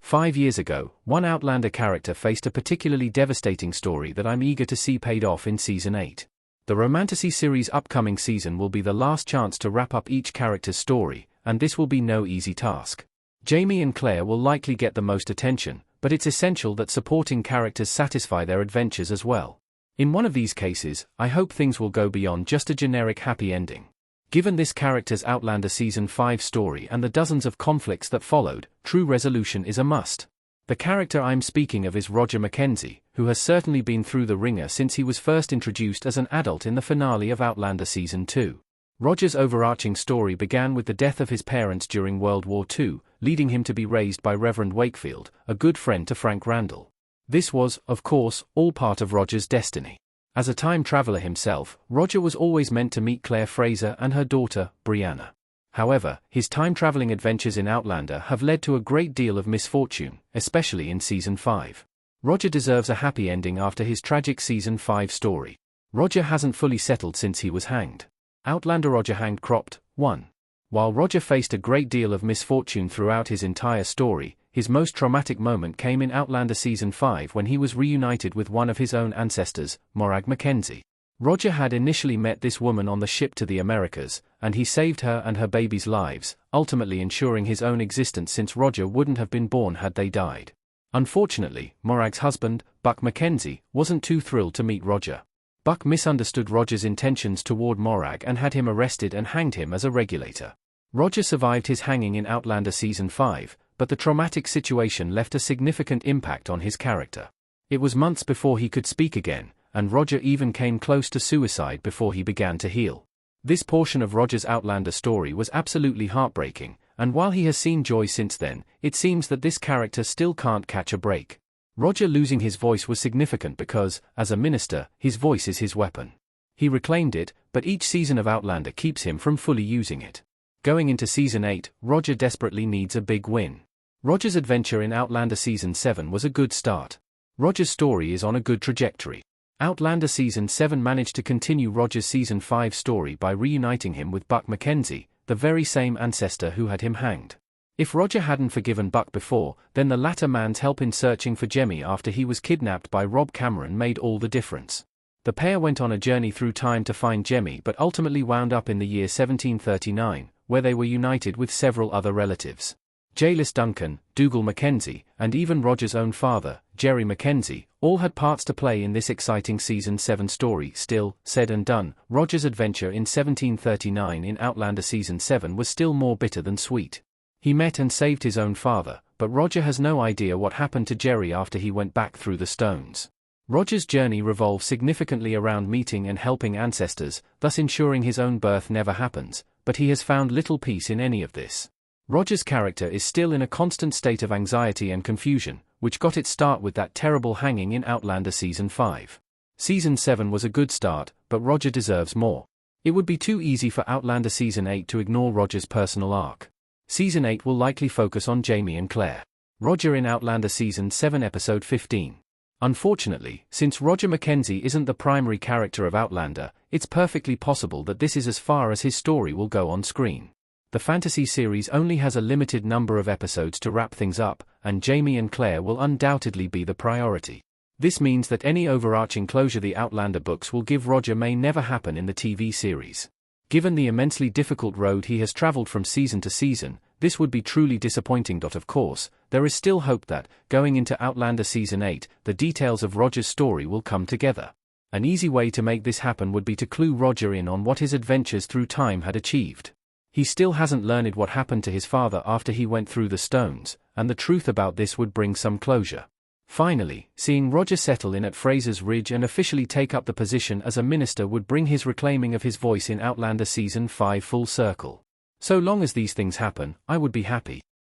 5 years ago, one Outlander character faced a particularly devastating story that I'm eager to see paid off in Season 8. The Romantasy series' upcoming season will be the last chance to wrap up each character's story, and this will be no easy task. Jamie and Claire will likely get the most attention, but it's essential that supporting characters satisfy their adventures as well. In one of these cases, I hope things will go beyond just a generic happy ending. Given this character's Outlander Season 5 story and the dozens of conflicts that followed, true resolution is a must. The character I'm speaking of is Roger Mackenzie, who has certainly been through the ringer since he was first introduced as an adult in the finale of Outlander Season 2. Roger's overarching story began with the death of his parents during World War II, leading him to be raised by Reverend Wakefield, a good friend to Frank Randall. This was, of course, all part of Roger's destiny. As a time traveler himself, Roger was always meant to meet Claire Fraser and her daughter, Brianna. However, his time-traveling adventures in Outlander have led to a great deal of misfortune, especially in Season 5. Roger deserves a happy ending after his tragic Season 5 story. Roger hasn't fully settled since he was hanged. Outlander Roger hanged cropped. 1. While Roger faced a great deal of misfortune throughout his entire story, his most traumatic moment came in Outlander Season 5 when he was reunited with one of his own ancestors, Morag Mackenzie. Roger had initially met this woman on the ship to the Americas, and he saved her and her baby's lives, ultimately ensuring his own existence since Roger wouldn't have been born had they died. Unfortunately, Morag's husband, Buck Mackenzie, wasn't too thrilled to meet Roger. Buck misunderstood Roger's intentions toward Morag and had him arrested and hanged him as a regulator. Roger survived his hanging in Outlander Season 5, but the traumatic situation left a significant impact on his character. It was months before he could speak again, and Roger even came close to suicide before he began to heal. This portion of Roger's Outlander story was absolutely heartbreaking, and while he has seen joy since then, it seems that this character still can't catch a break. Roger losing his voice was significant because, as a minister, his voice is his weapon. He reclaimed it, but each season of Outlander keeps him from fully using it. Going into Season 8, Roger desperately needs a big win. Roger's adventure in Outlander Season 7 was a good start. Roger's story is on a good trajectory. Outlander Season 7 managed to continue Roger's Season 5 story by reuniting him with Buck Mackenzie, the very same ancestor who had him hanged. If Roger hadn't forgiven Buck before, then the latter man's help in searching for Jemmy after he was kidnapped by Rob Cameron made all the difference. The pair went on a journey through time to find Jemmy but ultimately wound up in the year 1739, where they were united with several other relatives. Jalis Duncan, Dougal Mackenzie, and even Roger's own father, Jerry Mackenzie, all had parts to play in this exciting Season 7 story. Still, said and done, Roger's adventure in 1739 in Outlander Season 7 was still more bitter than sweet. He met and saved his own father, but Roger has no idea what happened to Jerry after he went back through the stones. Roger's journey revolves significantly around meeting and helping ancestors, thus ensuring his own birth never happens, but he has found little peace in any of this. Roger's character is still in a constant state of anxiety and confusion, which got its start with that terrible hanging in Outlander Season 5. Season 7 was a good start, but Roger deserves more. It would be too easy for Outlander Season 8 to ignore Roger's personal arc. Season 8 will likely focus on Jamie and Claire. Roger in Outlander Season 7 Episode 15. Unfortunately, since Roger Mackenzie isn't the primary character of Outlander, it's perfectly possible that this is as far as his story will go on screen. The fantasy series only has a limited number of episodes to wrap things up, and Jamie and Claire will undoubtedly be the priority. This means that any overarching closure the Outlander books will give Roger may never happen in the TV series. Given the immensely difficult road he has traveled from season to season, this would be truly disappointing. Of course, there is still hope that, going into Outlander Season 8, the details of Roger's story will come together. An easy way to make this happen would be to clue Roger in on what his adventures through time had achieved. He still hasn't learned what happened to his father after he went through the stones, and the truth about this would bring some closure. Finally, seeing Roger settle in at Fraser's Ridge and officially take up the position as a minister would bring his reclaiming of his voice in Outlander Season 5 full circle. So long as these things happen, I would be happy.